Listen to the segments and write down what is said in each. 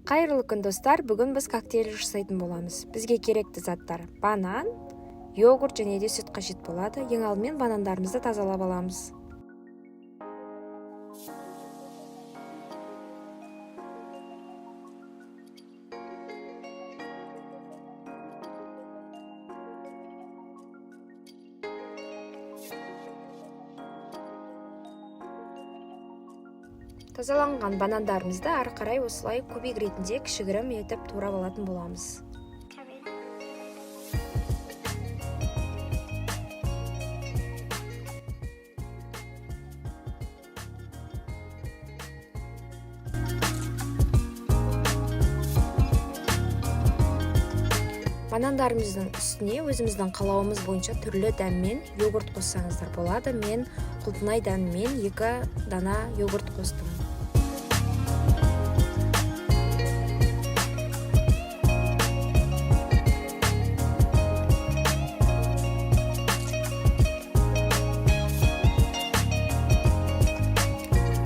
Қайырлы күн достар, бүгін біз коктейль жасайтын боламыз. Бізге керекті заттар: банан, йогурт және де сүт қажет болады. Ең алдымен банандарымызды тазалап аламыз. Тазаланған банандарымызды ары қарай осылай кубик ретінде кішігірім етіп турап алатын боламыз. Банандарымыздың үстіне өзіміздің қалауымыз бойынша түрлі дәммен йогурт қоссаңыздар болады. Мен құлпынай дәмімен 2 дана йогурт қостым.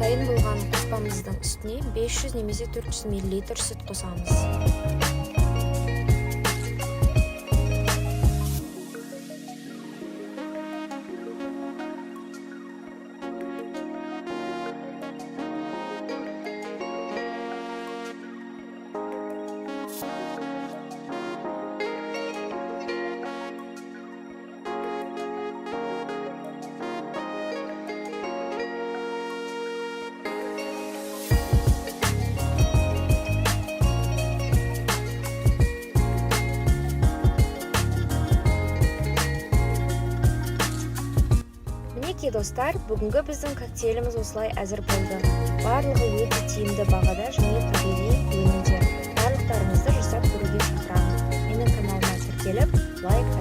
Дайын болған қоспамыздың үстіне 500 немесе 400 мл сүт қосамыз. Мінекей достар, бүгінгі біздің коктейліміз осылай әзір болды. Барлығы өте тиімді бағада және табиғи өнімдер. Барлықтарыңызды жасап көруге шақырамын. Менің каналыма тіркеліп, лайк